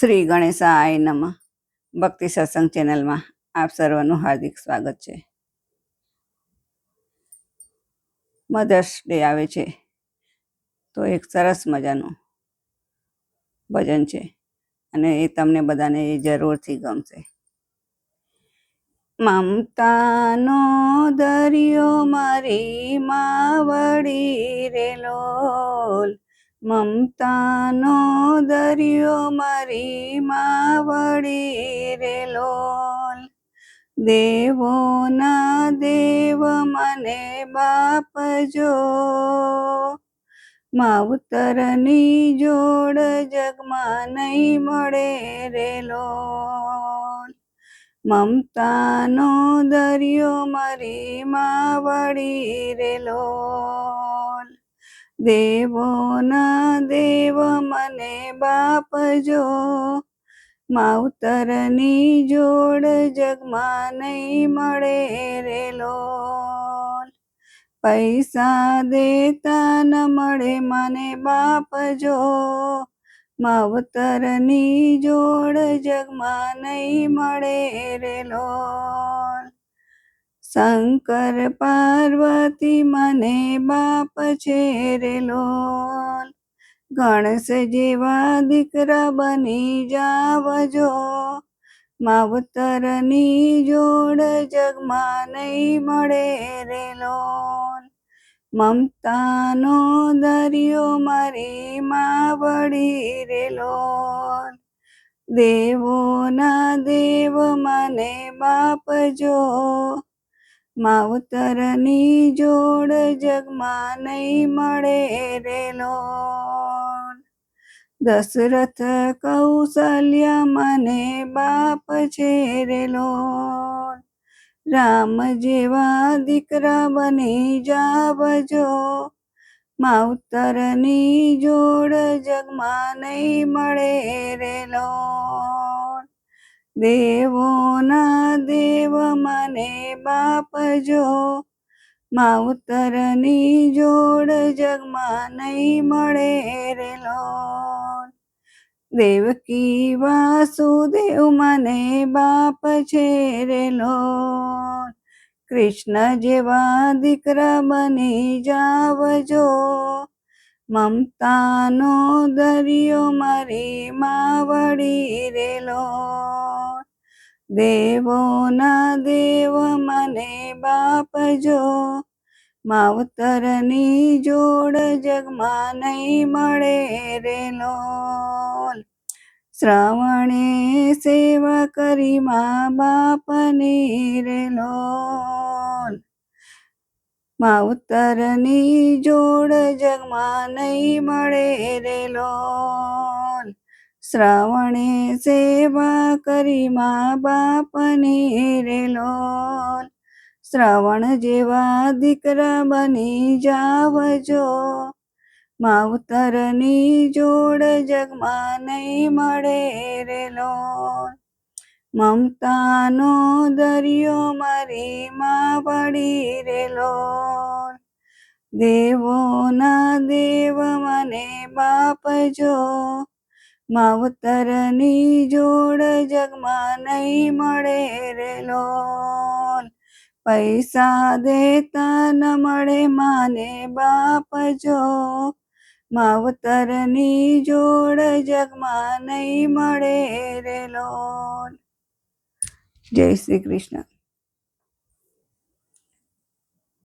શ્રી ગણેશાય નમઃ. ભક્તિ સત્સંગ ચેનલમાં આપ સર્વનું હાર્દિક સ્વાગત છે. મધર્સ ડે આવે છે તો એક સરસ મજાનું ભજન છે અને એ તમને બધાને જરૂરથી ગમશે. મમતાનો દરિયો મારી માવડી રે લોલ, મમતાનો દરિયો મારી માવડી રે લોલ. દેવોના દેવ મને બાપ જો, માવતરની જોડ જગમાં નહીં મળે રે લોલ. મમતાનો દરિયો મારી માવડી રે લોલ. દેવોના દેવ મને બાપ જો, માવતરની જોડ જગમાં નહીં મળે રે લોલ. પૈસા દેતા ન મળે મને બાપ જો, માવતરની જોડ જગમાં નહીં મળે રે લોલ. શંકર પાર્વતી મને બાપ છે રે લોલ. ગણેશ જેવા દીકરા બની જાવજો, માવતરની જોડ જગમાં નહીં મળે રે લોલ. મમતાનો દરિયો મારી માવડી રે લોલ. દેવોના દેવ મને બાપ જો, માવતરની જોડ જગમાં નહીં મળે રે લોલ. દશરથ કૌશલ્યા મને બાપ છે રે લોલ. રામ જેવા દીકરા બની જાવજો, માવતરની જોડ જગમાં નહીં મળે રે લોલ. દેવોના દેવ મને બાપ જો, માવતરની જોડ જગમાં નહીં મળે રે લોલ. દેવકી વાસુદેવ મને બાપ છે રે લોલ. કૃષ્ણ જેવા દીકરા બની જાવજો, મમતાનો દરિયો મારી માવડી રે લોલ. દેવોના દેવ મને બાપ જો, માવતરની જોડ જગમાં નહીં મળે રે લોલ. શ્રાવણે સેવા કરી મા બાપની રે લોલ. માવતરની જોડ જગમાં નહીં મળે રે લોલ. શ્રાવણે સેવા કરી મા બાપની રે લોલ. શ્રાવણ જેવા દીકરા બની જાવજો, માવતરની જોડ જગમાં નહીં મળે રે લોલ. મમતાનો દરિયો મારી માવડી રે લોલ. દેવોના દેવ મને બાપ જો, માવતરની જોડ જગમાં નહીં મળે રે લોલ. પૈસા દેતા ન મળે માને બાપ જો, માવતરની જોડ જગમાં નહીં મળે રે લોલ. જય શ્રી કૃષ્ણ.